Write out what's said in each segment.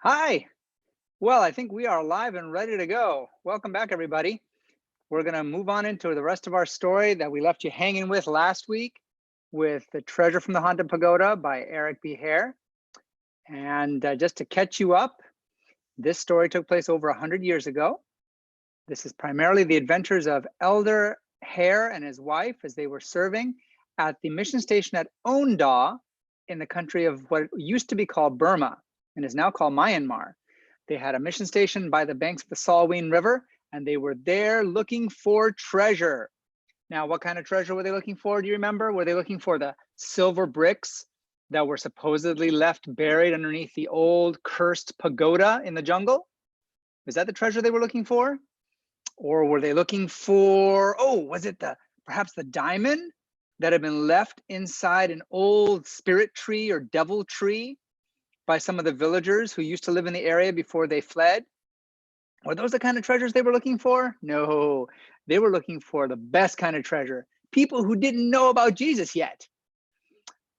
Hi. Well, I think we are live and ready to go. Welcome back, everybody. We're going to move on into the rest of our story that we left you hanging with last week with The Treasure from the Haunted Pagoda by Eric B. Hare. And just to catch you up, this story took place over 100 years ago. This is primarily the adventures of Elder Hare and his wife as they were serving at the mission station at Onda in the country of what used to be called Burma and is now called Myanmar. They had a mission station by the banks of the Salween River, and they were there looking for treasure. Now, what kind of treasure were they looking for? Do you remember? Were they looking for the silver bricks that were supposedly left buried underneath the old cursed pagoda in the jungle? Is that the treasure they were looking for? Or were they looking for, was it perhaps the diamond that had been left inside an old spirit tree or devil tree by some of the villagers who used to live in the area before they fled? Were those the kind of treasures they were looking for? No, they were looking for the best kind of treasure. People who didn't know about Jesus yet.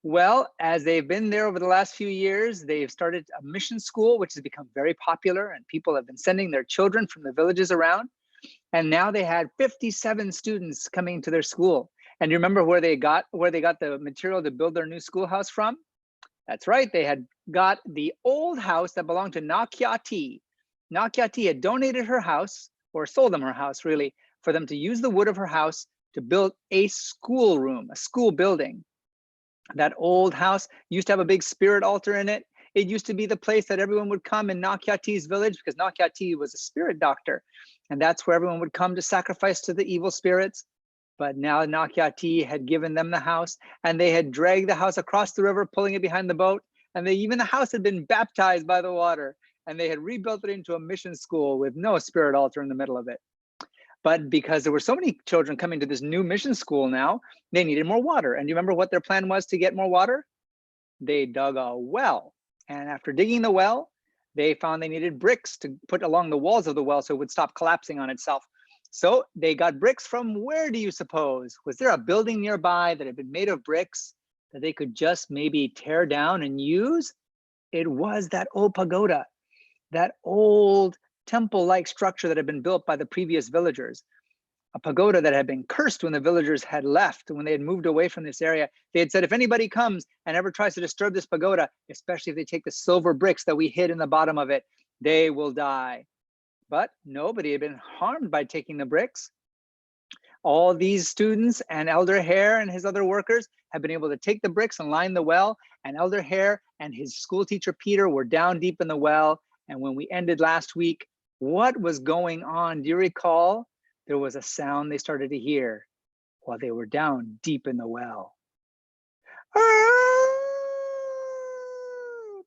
Well, as they've been there over the last few years, they've started a mission school, which has become very popular, and people have been sending their children from the villages around. And now they had 57 students coming to their school. And you remember where they got the material to build their new schoolhouse from? That's right, they had got the old house that belonged to Nakyati. Nakyati had donated her house, or sold them her house really, for them to use the wood of her house to build a schoolroom, a school building. That old house used to have a big spirit altar in it. It used to be the place that everyone would come in Nakyati's village because Nakyati was a spirit doctor. And that's where everyone would come to sacrifice to the evil spirits. But now Nakyati had given them the house, and they had dragged the house across the river, pulling it behind the boat. And even the house had been baptized by the water. And they had rebuilt it into a mission school with no spirit altar in the middle of it. But because there were so many children coming to this new mission school now, they needed more water. And you remember what their plan was to get more water? They dug a well. And after digging the well, they found they needed bricks to put along the walls of the well so it would stop collapsing on itself. So they got bricks from where do you suppose? Was there a building nearby that had been made of bricks that they could just maybe tear down and use? It was that old pagoda, that old temple-like structure that had been built by the previous villagers. A pagoda that had been cursed when the villagers had left, when they had moved away from this area. They had said, if anybody comes and ever tries to disturb this pagoda, especially if they take the silver bricks that we hid in the bottom of it, they will die. But nobody had been harmed by taking the bricks. All these students and Elder Hare and his other workers have been able to take the bricks and line the well. And Elder Hare and his school teacher, Peter, were down deep in the well. And when we ended last week, what was going on? Do you recall? There was a sound they started to hear while they were down deep in the well.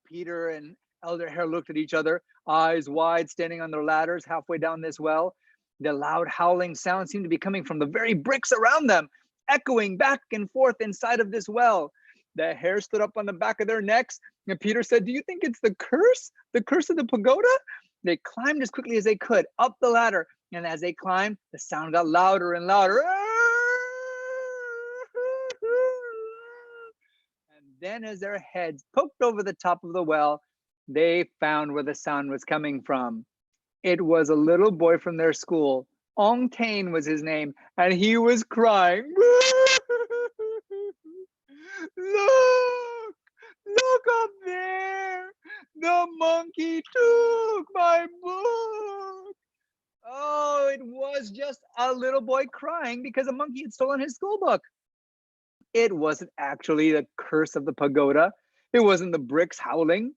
Peter and Elder Hare looked at each other, eyes wide, standing on their ladders halfway down this well. The loud howling sound seemed to be coming from the very bricks around them, echoing back and forth inside of this well. The hair stood up on the back of their necks, and Peter said, do you think it's the curse? The curse of the pagoda? They climbed as quickly as they could up the ladder, and as they climbed, the sound got louder and louder. And then as their heads poked over the top of the well, they found where the sound was coming from. It was a little boy from their school. Ong Tain was his name, and he was crying. Look up there. The monkey took my book. Oh, it was just a little boy crying because a monkey had stolen his school book. It wasn't actually the curse of the pagoda. It wasn't the bricks howling.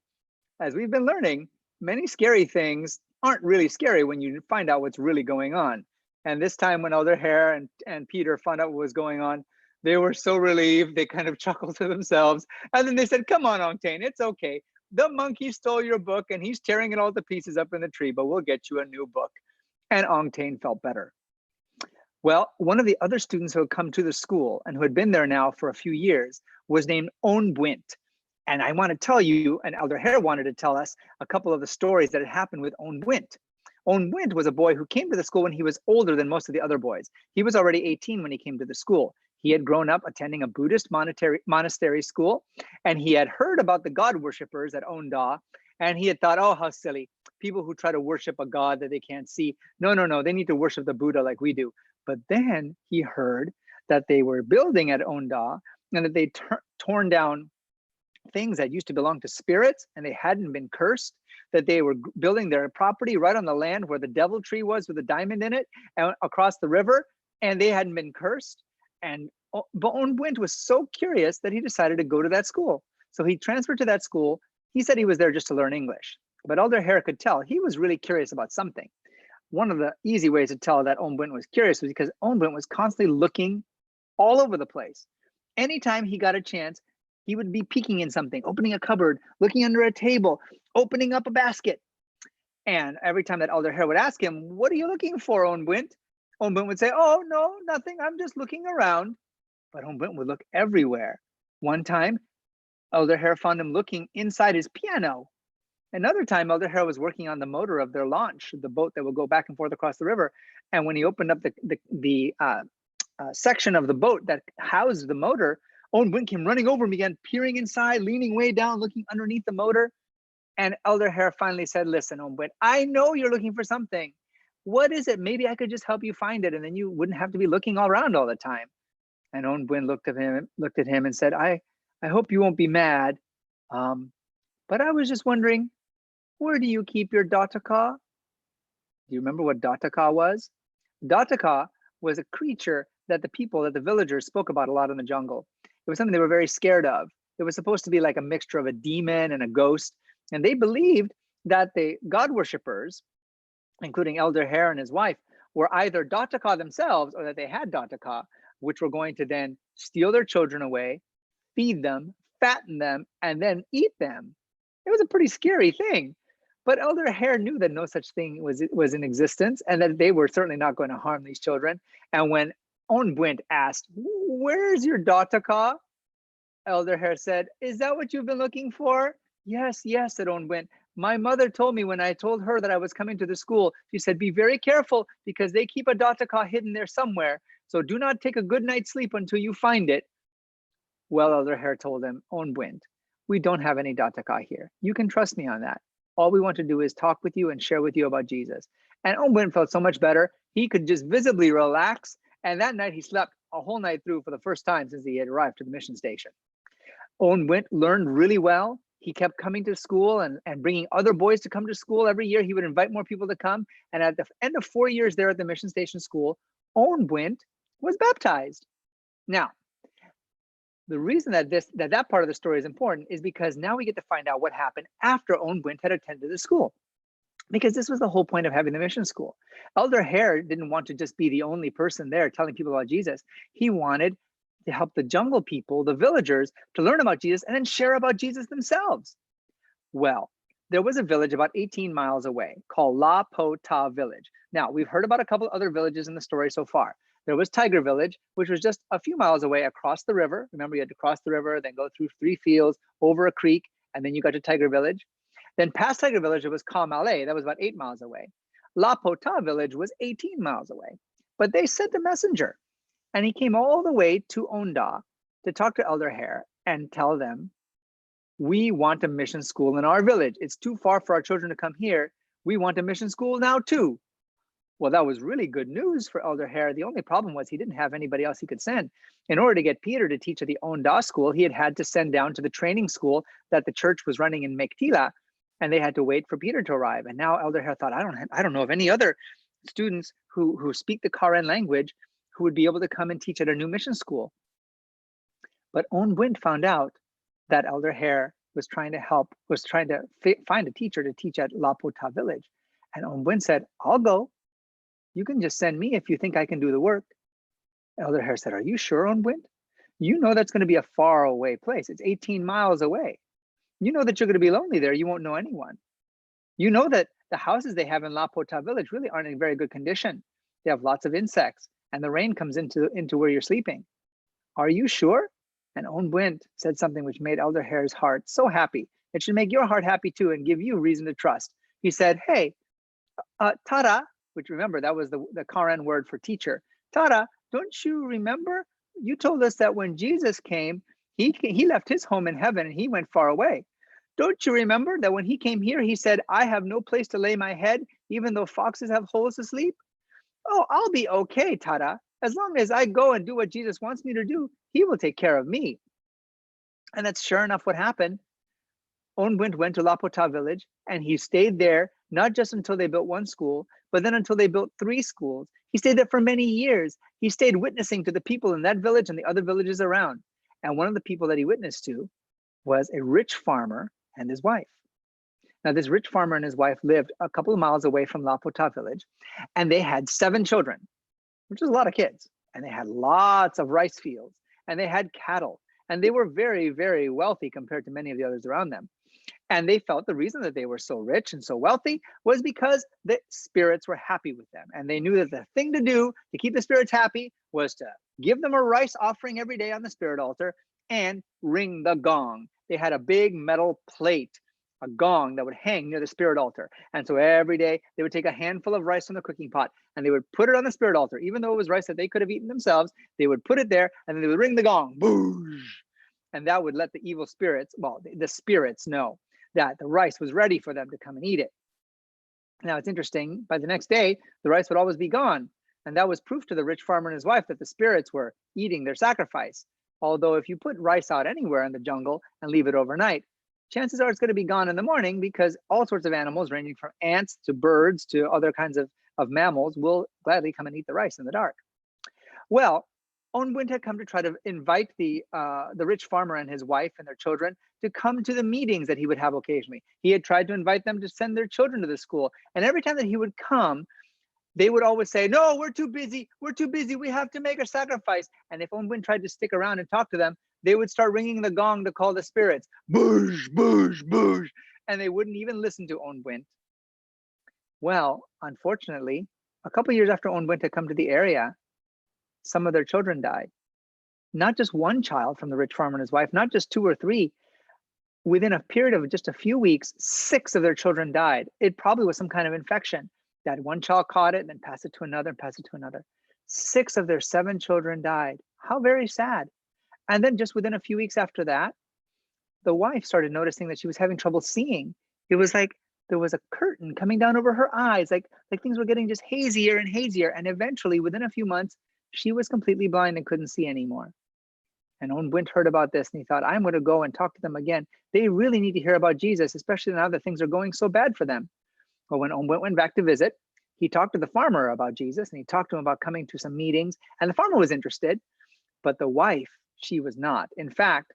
As we've been learning, many scary things aren't really scary when you find out what's really going on. And this time when Elder Hare and Peter found out what was going on, they were so relieved, they kind of chuckled to themselves. And then they said, come on, Ong Tain, it's okay. The monkey stole your book and he's tearing it all to pieces up in the tree, but we'll get you a new book. And Ong Tain felt better. Well, one of the other students who had come to the school and who had been there now for a few years was named On Bwint. And I want to tell you, and Elder Hare wanted to tell us a couple of the stories that had happened with On Bwint. On Bwint was a boy who came to the school when he was older than most of the other boys. He was already 18 when he came to the school. He had grown up attending a Buddhist monastery school, and he had heard about the god worshippers at Onda, And he had thought, oh, how silly. People who try to worship a god that they can't see. No, no, no. They need to worship the Buddha like we do. But then he heard that they were building at Onda and that they torn down things that used to belong to spirits and they hadn't been cursed, that they were building their property right on the land where the devil tree was with a diamond in it and across the river, and they hadn't been cursed. And Onbwint was so curious that he decided to go to that school. So he transferred to that school. He said he was there just to learn English, but Elder Hare could tell he was really curious about something. One of the easy ways to tell that Onbwint was curious was because Onbwint was constantly looking all over the place. Anytime he got a chance, he would be peeking in something, opening a cupboard, looking under a table, opening up a basket. And every time that Elder Hare would ask him, what are you looking for, Onbwint? Onbwint would say, oh, no, nothing. I'm just looking around. But Onbwint would look everywhere. One time, Elder Hare found him looking inside his piano. Another time, Elder Hare was working on the motor of their launch, the boat that would go back and forth across the river. And when he opened up the section of the boat that housed the motor, Onbwint came running over and began peering inside, leaning way down, looking underneath the motor. And Elder Hare finally said, listen, Onbwint, I know you're looking for something. What is it? Maybe I could just help you find it, and then you wouldn't have to be looking all around all the time. And Onbwint looked at him and said, I hope you won't be mad, but I was just wondering, where do you keep your Dataka? Do you remember what Dataka was? Dataka was a creature that the villagers spoke about a lot in the jungle. It was something they were very scared of. It was supposed to be like a mixture of a demon and a ghost. And they believed that the god worshippers, including Elder Hare and his wife, were either Dataka themselves or that they had Dataka, which were going to then steal their children away, feed them, fatten them, and then eat them. It was a pretty scary thing. But Elder Hare knew that no such thing was in existence and that they were certainly not going to harm these children. And when Onbwint asked, where's your Dataka? Elder Hare said, is that what you've been looking for? Yes, yes, said Onbwint. My mother told me when I told her that I was coming to the school, she said, be very careful because they keep a Dataka hidden there somewhere. So do not take a good night's sleep until you find it. Well, Elder Hare told him, Onbwint, we don't have any Dataka here. You can trust me on that. All we want to do is talk with you and share with you about Jesus. And Onbwint felt so much better. He could just visibly relax. And that night he slept a whole night through for the first time since he had arrived to the mission station. Onbwint learned really well. He kept coming to school and bringing other boys to come to school every year. He would invite more people to come. And at the end of 4 years there at the mission station school, Onbwint was baptized. Now, the reason that part of the story is important is because now we get to find out what happened after Onbwint had attended the school. Because this was the whole point of having the mission school. Elder Hare didn't want to just be the only person there telling people about Jesus. He wanted to help the jungle people, the villagers, to learn about Jesus and then share about Jesus themselves. Well, there was a village about 18 miles away called La Po Ta Village. Now, we've heard about a couple other villages in the story so far. There was Tiger Village, which was just a few miles away across the river. Remember, you had to cross the river, then go through 3 fields, over a creek, and then you got to Tiger Village. Then past Tiger Village, it was Ka Malay. That was about 8 miles away. La Po Ta Village was 18 miles away. But they sent a messenger, and he came all the way to Onda to talk to Elder Hare and tell them, we want a mission school in our village. It's too far for our children to come here. We want a mission school now too. Well, that was really good news for Elder Hare. The only problem was he didn't have anybody else he could send. In order to get Peter to teach at the Onda school, he had to send down to the training school that the church was running in Mektila, and they had to wait for Peter to arrive. And now Elder Hare thought, I don't know of any other students who speak the Karen language who would be able to come and teach at a new mission school. But Onbwint found out that Elder Hare was trying to find a teacher to teach at La Po Ta Village. And Onbwint said, I'll go. You can just send me if you think I can do the work. Elder Hare said, are you sure, Onbwint? You know that's going to be a far away place. It's 18 miles away. You know that you're going to be lonely there. You won't know anyone. You know that the houses they have in La Po Ta Village really aren't in very good condition. They have lots of insects, and the rain comes into where you're sleeping. Are you sure? And Onbwint said something which made Elder Hare's heart so happy. It should make your heart happy too and give you reason to trust. He said, hey, Tara, which remember, that was the Karen word for teacher. Tara, don't you remember? You told us that when Jesus came, he left his home in heaven and he went far away. Don't you remember that when he came here, he said, I have no place to lay my head, even though foxes have holes to sleep? Oh, I'll be okay, Tara. As long as I go and do what Jesus wants me to do, he will take care of me. And that's sure enough what happened. Onwent went to Lapota village and he stayed there, not just until they built one school, but then until they built 3 schools. He stayed there for many years. He stayed witnessing to the people in that village and the other villages around. And one of the people that he witnessed to was a rich farmer and his wife. Now, this rich farmer and his wife lived a couple of miles away from Lapota village, and they had 7 children, which is a lot of kids. And they had lots of rice fields, and they had cattle, and they were very, very wealthy compared to many of the others around them. And they felt the reason that they were so rich and so wealthy was because the spirits were happy with them. And they knew that the thing to do to keep the spirits happy was to give them a rice offering every day on the spirit altar and ring the gong. They had a big metal plate, a gong that would hang near the spirit altar. And so every day they would take a handful of rice from the cooking pot and they would put it on the spirit altar. Even though it was rice that they could have eaten themselves, they would put it there and then they would ring the gong. Boosh! And that would let the evil spirits, well, the spirits know that the rice was ready for them to come and eat it. Now, it's interesting, by the next day, the rice would always be gone. And that was proof to the rich farmer and his wife that the spirits were eating their sacrifice. Although if you put rice out anywhere in the jungle and leave it overnight, chances are it's going to be gone in the morning because all sorts of animals, ranging from ants to birds to other kinds of mammals, will gladly come and eat the rice in the dark. Well, Onwent had come to try to invite the rich farmer and his wife and their children to come to the meetings that he would have occasionally. He had tried to invite them to send their children to the school. And every time that he would come, they would always say, no, we're too busy. We're too busy. We have to make a sacrifice. And if Onwent tried to stick around and talk to them, they would start ringing the gong to call the spirits. Boosh, boosh, boosh. And they wouldn't even listen to Onwent. Well, unfortunately, a couple years after Onwent had come to the area, some of their children died. Not just one child from the rich farmer and his wife, not just 2 or 3. Within a period of just a few weeks, 6 of their children died. It probably was some kind of infection that one child caught it and then passed it to another and passed it to another. 6 of their 7 children died. How very sad. And then just within a few weeks after that, the wife started noticing that she was having trouble seeing. It was like there was a curtain coming down over her eyes, like things were getting just hazier and hazier. And eventually, within a few months, she was completely blind and couldn't see anymore. And Onwent heard about this and he thought, I'm going to go and talk to them again. They really need to hear about Jesus, especially now that things are going so bad for them. Well, when Onwent went back to visit, he talked to the farmer about Jesus and he talked to him about coming to some meetings. And the farmer was interested, but the wife, she was not. In fact,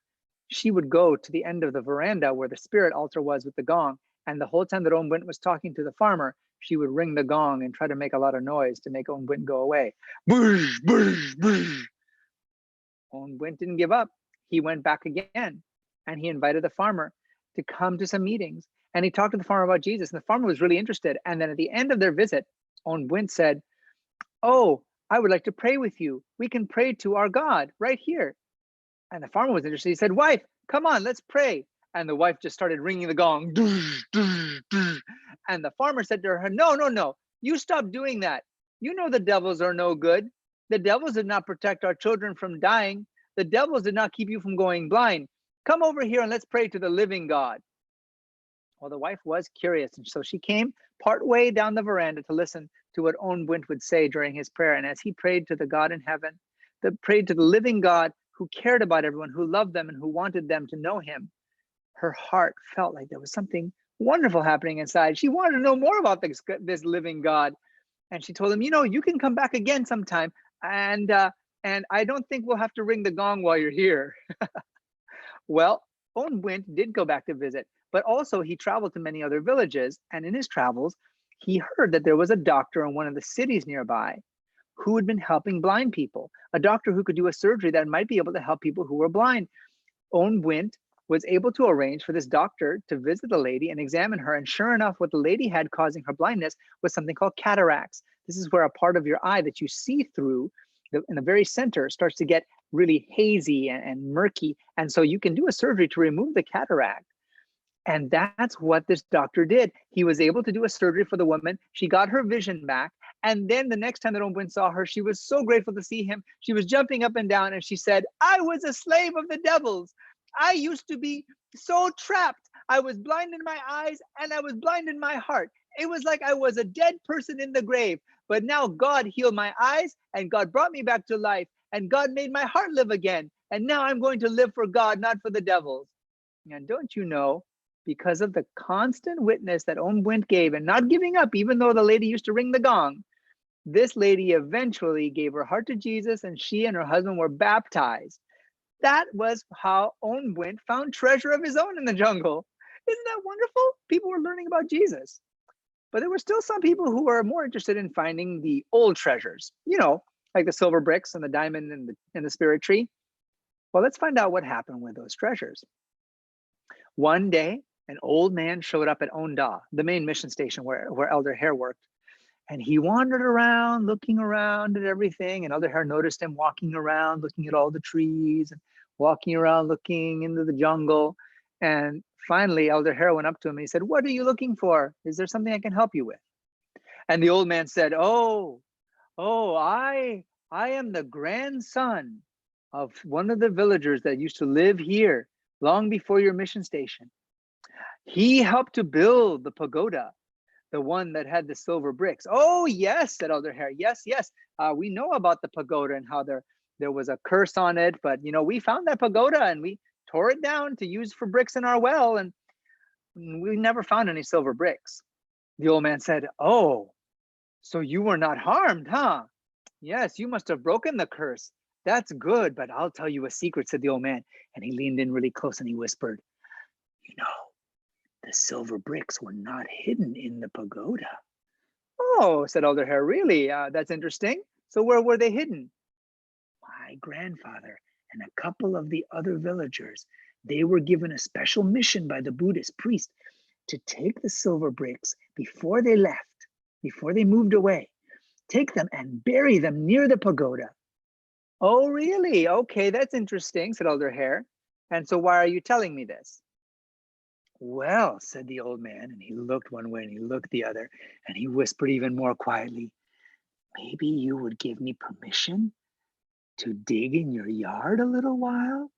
she would go to the end of the veranda where the spirit altar was with the gong. And the whole time that Onwent was talking to the farmer, she would ring the gong and try to make a lot of noise to make Onwent go away. Boosh, boosh, boosh. Onwent didn't give up. He went back again and he invited the farmer to come to some meetings. And he talked to the farmer about Jesus. And the farmer was really interested. And then at the end of their visit, Onwent said, oh, I would like to pray with you. We can pray to our God right here. And the farmer was interested. He said, wife, come on, let's pray. And the wife just started ringing the gong. And the farmer said to her, no, you stop doing that. You know the devils are no good. The devils did not protect our children from dying. The devils did not keep you from going blind. Come over here and let's pray to the living God. Well, the wife was curious. And so she came partway down the veranda to listen to what Onwent would say during his prayer. And as he prayed to the God in heaven, prayed to the living God who cared about everyone, who loved them and who wanted them to know him, her heart felt like there was something wonderful happening inside. She wanted to know more about this living God. And she told him, you can come back again sometime. And I don't think we'll have to ring the gong while you're here. Well, Onwent did go back to visit, but also he traveled to many other villages. And in his travels, he heard that there was a doctor in one of the cities nearby who had been helping blind people, a doctor who could do a surgery that might be able to help people who were blind. Onwent was able to arrange for this doctor to visit the lady and examine her. And sure enough, what the lady had causing her blindness was something called cataracts. This is where a part of your eye that you see through in the very center starts to get really hazy and murky. And so you can do a surgery to remove the cataract. And that's what this doctor did. He was able to do a surgery for the woman. She got her vision back. And then the next time that Onwent saw her, she was so grateful to see him. She was jumping up and down and she said, I was a slave of the devils. I used to be so trapped. I was blind in my eyes and I was blind in my heart. It was like I was a dead person in the grave. But now God healed my eyes and God brought me back to life and God made my heart live again. And now I'm going to live for God, not for the devils. And don't you know, because of the constant witness that Om Wint gave and not giving up, even though the lady used to ring the gong, this lady eventually gave her heart to Jesus and she and her husband were baptized. That was how Om Wint found treasure of his own in the jungle. Isn't that wonderful? People were learning about Jesus. But there were still some people who were more interested in finding the old treasures, like the silver bricks and the diamond and the spirit tree. Well, let's find out what happened with those treasures. One day, an old man showed up at Onda, the main mission station where Elder Hare worked. And he wandered around, looking around at everything. And Elder Hare noticed him walking around, looking at all the trees and walking around, looking into the jungle. And finally, Elder Hare went up to him and he said, "What are you looking for? Is there something I can help you with?" And the old man said, I am the grandson of one of the villagers that used to live here long before your mission station. He helped to build the pagoda, the one that had the silver bricks. "Oh, yes," said Elder Hare. Yes. We know about the pagoda and how there was a curse on it. But, we found that pagoda and we tore it down to use for bricks in our well. And we never found any silver bricks. The old man said, "Oh, so you were not harmed, huh? Yes, you must have broken the curse. That's good, but I'll tell you a secret," said the old man. And he leaned in really close and he whispered, "The silver bricks were not hidden in the pagoda." "Oh," said Elder Hare, "really? That's interesting. So where were they hidden?" "My grandfather and a couple of the other villagers, they were given a special mission by the Buddhist priest to take the silver bricks before they left, before they moved away. Take them and bury them near the pagoda." "Oh, really? Okay, that's interesting," said Elder Hare. "And so why are you telling me this?" "Well," said the old man, and he looked one way and he looked the other, and he whispered even more quietly, "Maybe you would give me permission to dig in your yard a little while,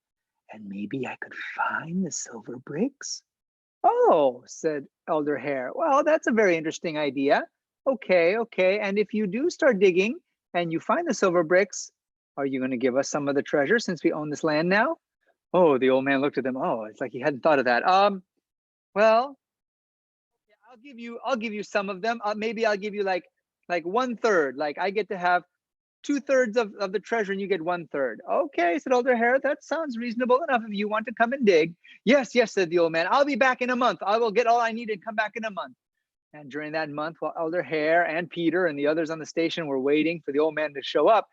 and maybe I could find the silver bricks." "Oh," said Elder Hare, "well, that's a very interesting idea. Okay. And if you do start digging and you find the silver bricks, are you going to give us some of the treasure since we own this land now?" Oh, the old man looked at them. Oh, it's like he hadn't thought of that. Well, yeah, I'll give you some of them. Maybe I'll give you like 1/3. Like I get to have 2/3 of the treasure and you get 1/3. "Okay," said Elder Hare, "that sounds reasonable enough if you want to come and dig." Yes, said the old man. "I'll be back in a month. I will get all I need and come back in a month." And during that month, while Elder Hare and Peter and the others on the station were waiting for the old man to show up,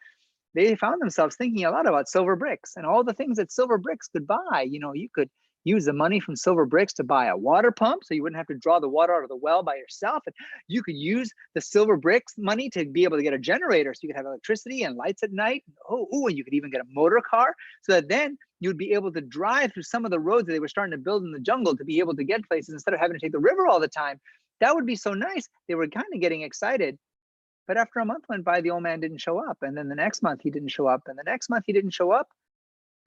they found themselves thinking a lot about silver bricks and all the things that silver bricks could buy. You could use the money from silver bricks to buy a water pump so you wouldn't have to draw the water out of the well by yourself. And you could use the silver bricks money to be able to get a generator so you could have electricity and lights at night. And you could even get a motor car so that then you'd be able to drive through some of the roads that they were starting to build in the jungle to be able to get places instead of having to take the river all the time. That would be so nice. They were kind of getting excited. But after a month went by, the old man didn't show up. And then the next month he didn't show up. And the next month he didn't show up.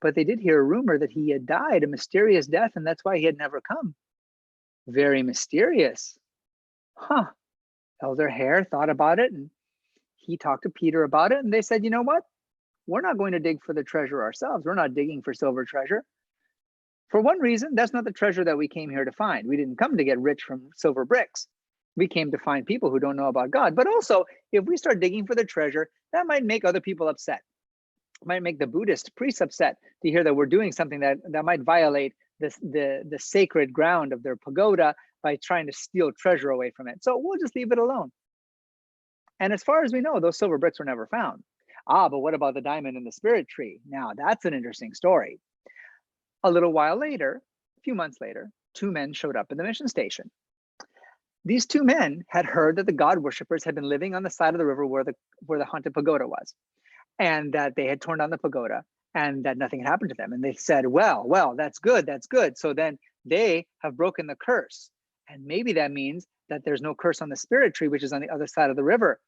But they did hear a rumor that he had died a mysterious death, and that's why he had never come. Very mysterious. Huh. Elder Hare thought about it, and he talked to Peter about it, and they said, "You know what? We're not going to dig for the treasure ourselves. We're not digging for silver treasure. For one reason, that's not the treasure that we came here to find. We didn't come to get rich from silver bricks. We came to find people who don't know about God. But also, if we start digging for the treasure, that might make other people upset. It might make the Buddhist priests upset to hear that we're doing something that might violate the sacred ground of their pagoda by trying to steal treasure away from it. So we'll just leave it alone." And as far as we know, those silver bricks were never found. But what about the diamond and the spirit tree? Now, that's an interesting story. A little while later, a few months later, 2 men showed up at the mission station. These 2 men had heard that the God worshippers had been living on the side of the river where the haunted pagoda was, and that they had torn down the pagoda and that nothing had happened to them. And they said, well, that's good. So then they have broken the curse. And maybe that means that there's no curse on the spirit tree, which is on the other side of the river.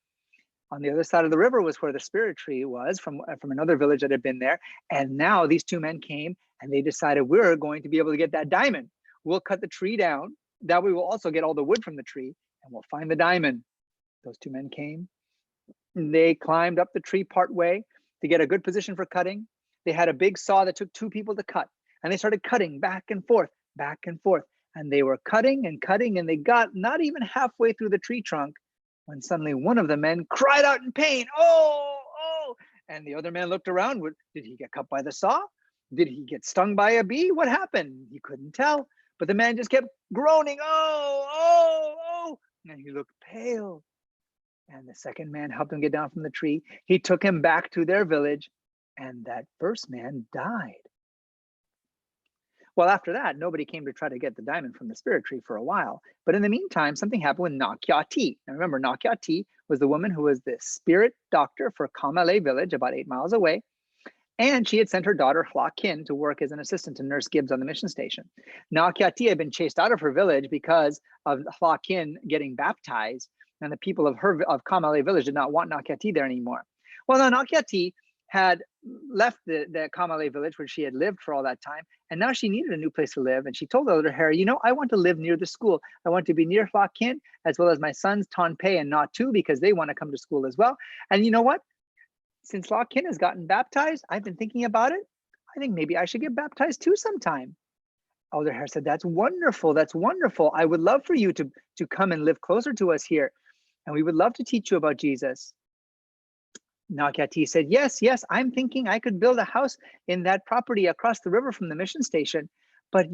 On the other side of the river was where the spirit tree was from another village that had been there. And now these 2 men came and they decided, we're going to be able to get that diamond. we'll cut the tree down. That way we'll also get all the wood from the tree and we'll find the diamond. Those two men came. They climbed up the tree part way to get a good position for cutting. They had a big saw that took 2 people to cut. And they started cutting back and forth, back and forth. And they were cutting and cutting, and they got not even halfway through the tree trunk when suddenly one of the men cried out in pain, "Oh, oh!" And the other man looked around. Did he get cut by the saw? Did he get stung by a bee? What happened? He couldn't tell. But the man just kept groaning, "Oh, oh, oh!" And he looked pale. And the second man helped him get down from the tree. He took him back to their village, and that first man died. Well, after that, nobody came to try to get the diamond from the spirit tree for a while. But in the meantime, something happened with Nakyati. Now remember, Nakyati was the woman who was the spirit doctor for Kamale village, about 8 miles away. And she had sent her daughter Hlakin to work as an assistant to Nurse Gibbs on the mission station. Nakyati had been chased out of her village because of Hlakin getting baptized, and the people of Kamale village did not want Nakyati there anymore. Well, now Nakyati had left the Kamale village where she had lived for all that time, and now she needed a new place to live. And she told Elder Hare, I want to live near the school. I want to be near Hlakin, as well as my sons Tonpe and Natu, because they want to come to school as well. And you know what? Since Hlakin has gotten baptized, I've been thinking about it. I think maybe I should get baptized too sometime. Elder Hare said, "That's wonderful. That's wonderful. I would love for you to come and live closer to us here. And we would love to teach you about Jesus." Nakyati said, yes, I'm thinking I could build a house in that property across the river from the mission station. But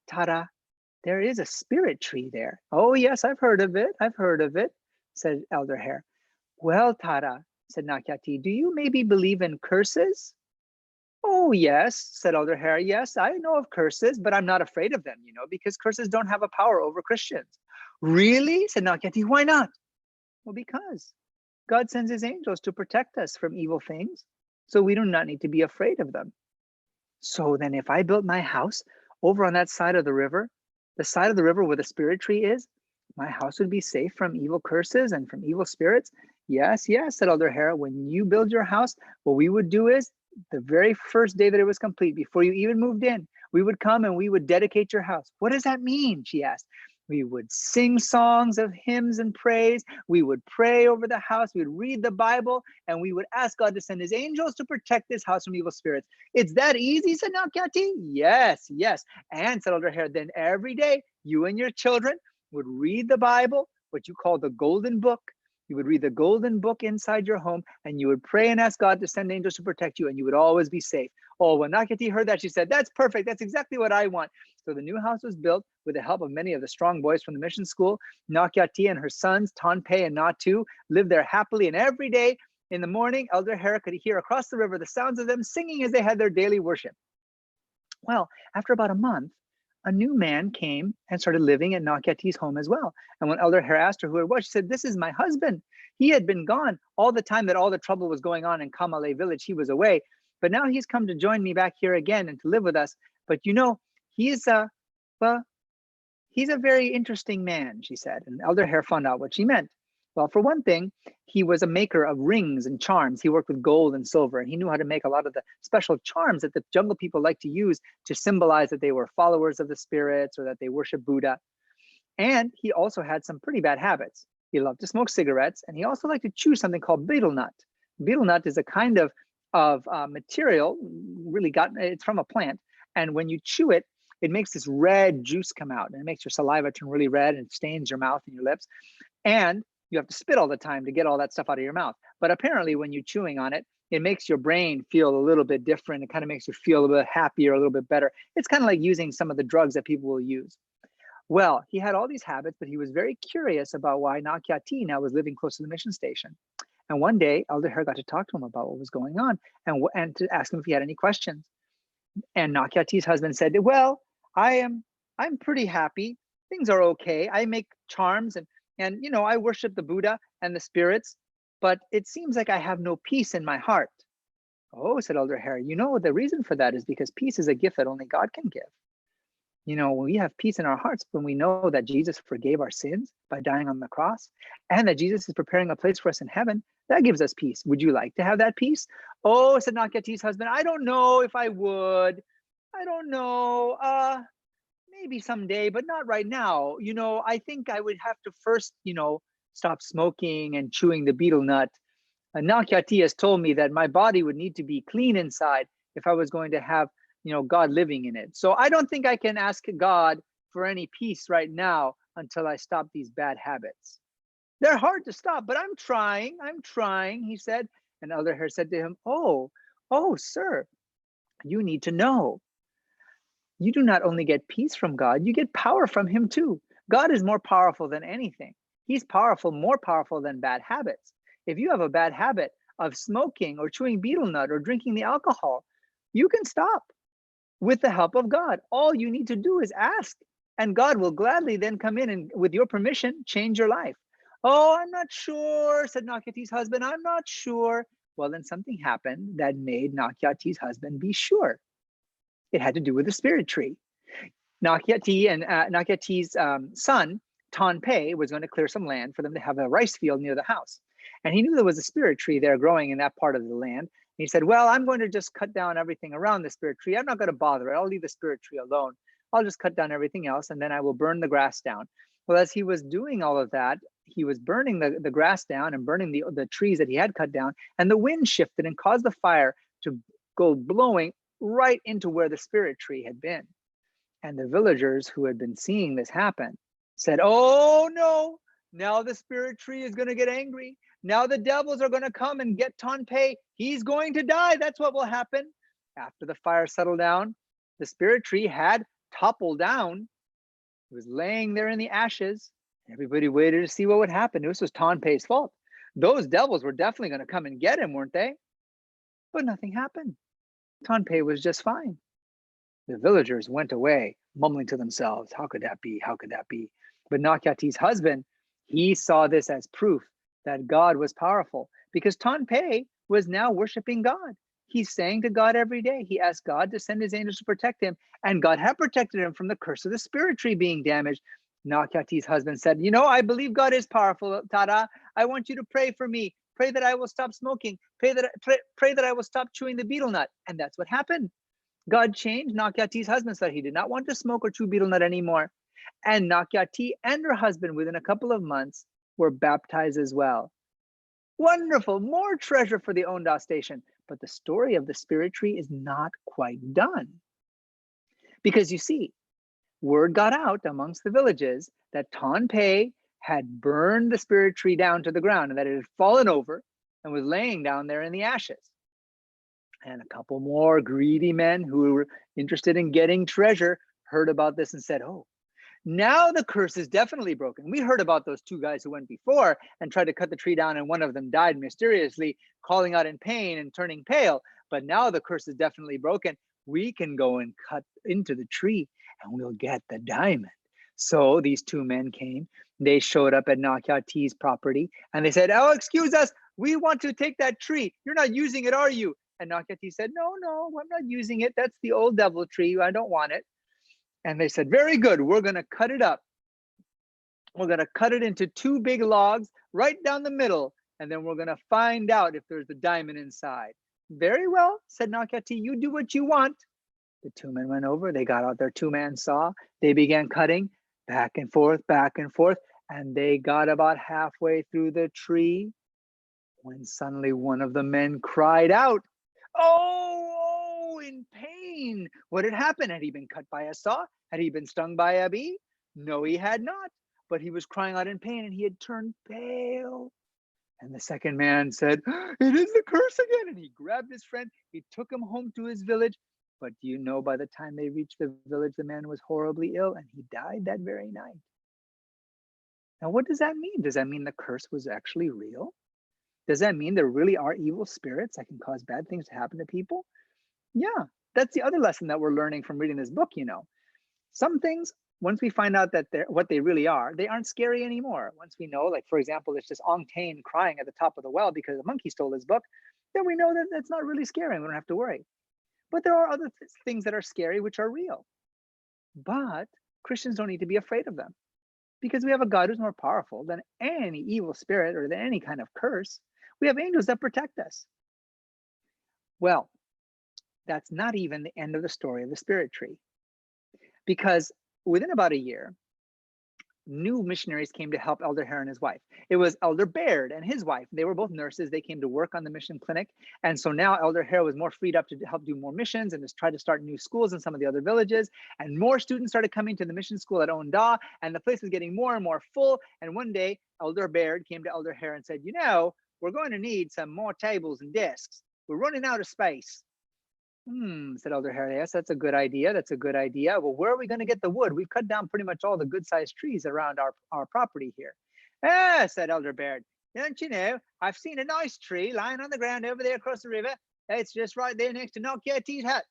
Tara, there is a spirit tree there. Oh, yes, I've heard of it, said Elder Hare. Well, Tara, said Nakyati, do you maybe believe in curses? Oh, yes, said Elder Hare. Yes, I know of curses, but I'm not afraid of them, because curses don't have a power over Christians. Really? Said Nakyati. Why not? Well, because God sends his angels to protect us from evil things, so we do not need to be afraid of them. So then if I built my house over on that side of the river, the side of the river where the spirit tree is, my house would be safe from evil curses and from evil spirits. Yes, said Elder Hare. When you build your house, what we would do is, the very first day that it was complete, before you even moved in, we would come and we would dedicate your house. What does that mean? She asked. We would sing songs of hymns and praise. We would pray over the house. We would read the Bible, and we would ask God to send his angels to protect this house from evil spirits. It's that easy, said Nakyati. Yes. And said Elder Hare, then every day, you and your children would read the Bible, what you call the golden book. You would read the golden book inside your home, and you would pray and ask God to send angels to protect you, and you would always be safe. Oh, when Nakyati heard that, she said, that's perfect. That's exactly what I want. So the new house was built with the help of many of the strong boys from the mission school. Nakyati and her sons, Tonpe and Natu, lived there happily, and every day in the morning, Elder Hare could hear across the river the sounds of them singing as they had their daily worship. Well, after about a month, a new man came and started living at Nakyati's home as well. And when Elder Hare asked her who it was, she said, this is my husband. He had been gone all the time that all the trouble was going on in Kamale village. He was away, but now he's come to join me back here again and to live with us. But he's a very interesting man, she said. And Elder Hare found out what she meant. Well, for one thing, he was a maker of rings and charms. He worked with gold and silver, and he knew how to make a lot of the special charms that the jungle people like to use to symbolize that they were followers of the spirits or that they worship Buddha. And he also had some pretty bad habits. He loved to smoke cigarettes, and he also liked to chew something called betel nut. Betel nut is a kind of material, it's from a plant, and when you chew it, it makes this red juice come out, and it makes your saliva turn really red and stains your mouth and your lips. And you have to spit all the time to get all that stuff out of your mouth. But apparently when you're chewing on it, it makes your brain feel a little bit different. It kind of makes you feel a little bit happier, a little bit better. It's kind of like using some of the drugs that people will use. Well, he had all these habits, but he was very curious about why Nakyati now was living close to the mission station. And one day, Elder Hare got to talk to him about what was going on and to ask him if he had any questions. And Nakyati's husband said, well, I'm pretty happy. Things are okay. I make charms and I worship the Buddha and the spirits, but it seems like I have no peace in my heart. Oh, said Elder Hare, the reason for that is because peace is a gift that only God can give. When we have peace in our hearts, when we know that Jesus forgave our sins by dying on the cross, and that Jesus is preparing a place for us in heaven, that gives us peace. Would you like to have that peace? Oh, said Nakyati's husband, I don't know if I would. I don't know. maybe someday, but not right now. I think I would have to first, stop smoking and chewing the betel nut. Nakyati has told me that my body would need to be clean inside if I was going to have, God living in it. So I don't think I can ask God for any peace right now until I stop these bad habits. They're hard to stop, but I'm trying, he said. And Elder Hare said to him, oh, sir, you need to know. You do not only get peace from God, you get power from him too. God is more powerful than anything. He's powerful, more powerful than bad habits. If you have a bad habit of smoking or chewing betel nut or drinking the alcohol, you can stop with the help of God. All you need to do is ask, and God will gladly then come in and, with your permission, change your life. Oh, I'm not sure, said Nakyati's husband. I'm not sure. Well, then something happened that made Nakyati's husband be sure. It had to do with the spirit tree. Nakyati's son, Tanpei, was going to clear some land for them to have a rice field near the house. And he knew there was a spirit tree there growing in that part of the land. He said, well, I'm going to just cut down everything around the spirit tree. I'm not going to bother it. I'll leave the spirit tree alone. I'll just cut down everything else, and then I will burn the grass down. Well, as he was doing all of that, he was burning the grass down and burning the trees that he had cut down, and the wind shifted and caused the fire to go blowing right into where the spirit tree had been. And the villagers who had been seeing this happen said, oh no, now the spirit tree is going to get angry. Now the devils are going to come and get Tanpei. He's going to die. That's what will happen. After the fire settled down, the spirit tree had toppled down. It was laying there in the ashes. Everybody waited to see what would happen. This was Tanpei's fault. Those devils were definitely going to come and get him, weren't they? But nothing happened. Tanpei was just fine. The villagers went away, mumbling to themselves, how could that be? How could that be? But Nakyati's husband, he saw this as proof that God was powerful, because Tanpei was now worshiping God. He's saying to God every day, he asked God to send his angels to protect him, and God had protected him from the curse of the spirit tree being damaged. Nakyati's husband said, I believe God is powerful, Tara. I want you to pray for me. Pray that I will stop smoking. Pray that I will stop chewing the betel nut. And that's what happened. God changed Nakyati's husband so that he did not want to smoke or chew betel nut anymore. And Nakyati and her husband, within a couple of months, were baptized as well. Wonderful, more treasure for the Onda station. But the story of the spirit tree is not quite done. Because you see, word got out amongst the villages that Tanpei had burned the spirit tree down to the ground and that it had fallen over and was laying down there in the ashes. And a couple more greedy men who were interested in getting treasure heard about this and said, oh, now the curse is definitely broken. We heard about those two guys who went before and tried to cut the tree down, and one of them died mysteriously, calling out in pain and turning pale. But now the curse is definitely broken. We can go and cut into the tree and we'll get the diamond. So these two men came. They showed up at Nakyati's property and they said, oh, excuse us. We want to take that tree. You're not using it, are you? And Nakyati said, no, I'm not using it. That's the old devil tree. I don't want it. And they said, very good. We're going to cut it up. We're going to cut it into two big logs right down the middle. And then we're going to find out if there's a diamond inside. Very well, said Nakyati. You do what you want. The two men went over. They got out their two-man saw. They began cutting back and forth. And they got about halfway through the tree when suddenly one of the men cried out, oh, in pain. What had happened? Had he been cut by a saw? Had he been stung by a bee? No, he had not. But he was crying out in pain and he had turned pale. And the second man said, it is the curse again. And he grabbed his friend. He took him home to his village. But by the time they reached the village, the man was horribly ill and he died that very night. Now, what does that mean? Does that mean the curse was actually real? Does that mean there really are evil spirits that can cause bad things to happen to people? Yeah, that's the other lesson that we're learning from reading this book, Some things, once we find out that they're what they really are, they aren't scary anymore. Once we know, like, for example, it's just Ong Tain crying at the top of the well because a monkey stole his book, then we know that that's not really scary and we don't have to worry. But there are other things that are scary, which are real. But Christians don't need to be afraid of them because we have a God who's more powerful than any evil spirit or than any kind of curse. We have angels that protect us. Well, that's not even the end of the story of the spirit tree. Because within about a year, new missionaries came to help Elder Hare and his wife. It was Elder Baird and his wife. They were both nurses. They came to work on the mission clinic. And so now Elder Hare was more freed up to help do more missions and just try to start new schools in some of the other villages. And more students started coming to the mission school at Onda, and the place was getting more and more full. And one day, Elder Baird came to Elder Hare and said, we're going to need some more tables and desks. We're running out of space. Said Elder Hare. Yes, that's a good idea. That's a good idea. Well, where are we going to get the wood? We've cut down pretty much all the good-sized trees around our property here. Said Elder Baird. Don't you know, I've seen a nice tree lying on the ground over there across the river. It's just right there next to Nokiati's hut.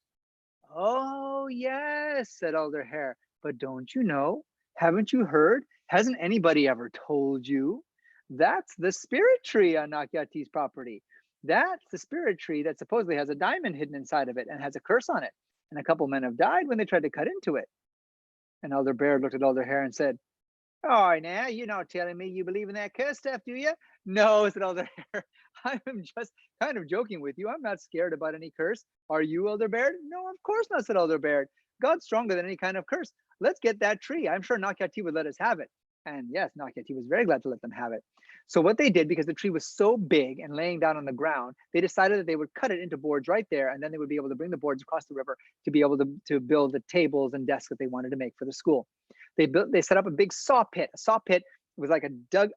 Oh, yes, said Elder Hare. But don't you know? Haven't you heard? Hasn't anybody ever told you? That's the spirit tree on Nokiati's property. That's the spirit tree that supposedly has a diamond hidden inside of it and has a curse on it. And a couple men have died when they tried to cut into it. And Elder Baird looked at Elder Hare and said, "Oh, now you're not telling me you believe in that curse stuff, do you?" "No," said Elder Hare. "I'm just kind of joking with you. I'm not scared about any curse. Are you, Elder Baird?" "No, of course not," said Elder Baird. "God's stronger than any kind of curse. Let's get that tree. I'm sure Nakyati would let us have it." And yes, Nakyati was very glad to let them have it. So what they did, because the tree was so big and laying down on the ground, they decided that they would cut it into boards right there, and then they would be able to bring the boards across the river to be able to build the tables and desks that they wanted to make for the school. They set up a big saw pit. A saw pit was like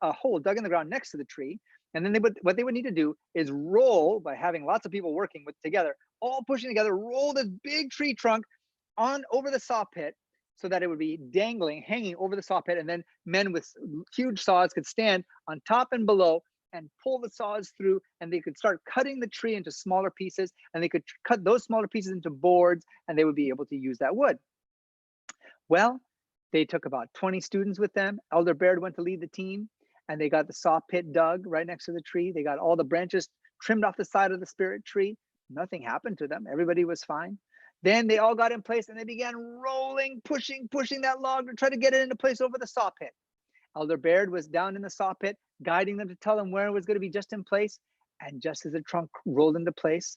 a hole dug in the ground next to the tree. And then what they would need to do is roll, by having lots of people working together, all pushing together, roll this big tree trunk on over the saw pit, so that it would be hanging over the saw pit, and then men with huge saws could stand on top and below and pull the saws through, and they could start cutting the tree into smaller pieces, and they could cut those smaller pieces into boards, and they would be able to use that wood. Well, they took about 20 students with them. Elder Baird went to lead the team, and they got the saw pit dug right next to the tree. They got all the branches trimmed off the side of the spirit tree. Nothing happened to them. Everybody was fine. Then they all got in place, and they began rolling, pushing that log to try to get it into place over the saw pit. Elder Baird was down in the saw pit, guiding them to tell them where it was going to be just in place. And just as the trunk rolled into place,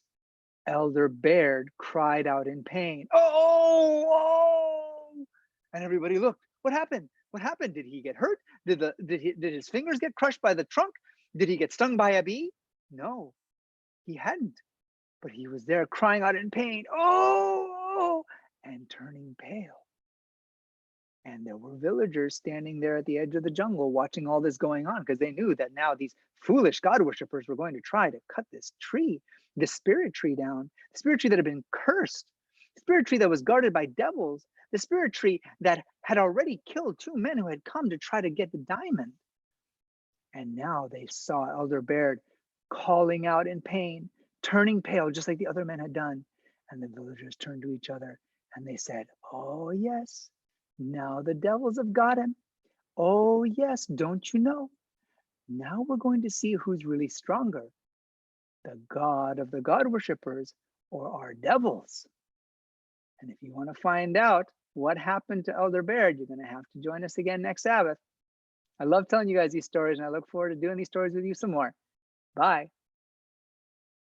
Elder Baird cried out in pain, "Oh, oh!" And everybody looked. What happened? What happened? Did he get hurt? Did his fingers get crushed by the trunk? Did he get stung by a bee? No, he hadn't. But he was there crying out in pain, "Oh!" and turning pale. And there were villagers standing there at the edge of the jungle watching all this going on, because they knew that now these foolish God worshippers were going to try to cut this tree, this spirit tree down, the spirit tree that had been cursed, the spirit tree that was guarded by devils, the spirit tree that had already killed 2 men who had come to try to get the diamond. And now they saw Elder Baird calling out in pain, turning pale, just like the other men had done. And the villagers turned to each other and they said, "Oh, yes, now the devils have got him. Oh, yes, don't you know? Now we're going to see who's really stronger, the God of the God worshippers or our devils." And if you want to find out what happened to Elder Baird, you're going to have to join us again next Sabbath. I love telling you guys these stories, and I look forward to doing these stories with you some more. Bye.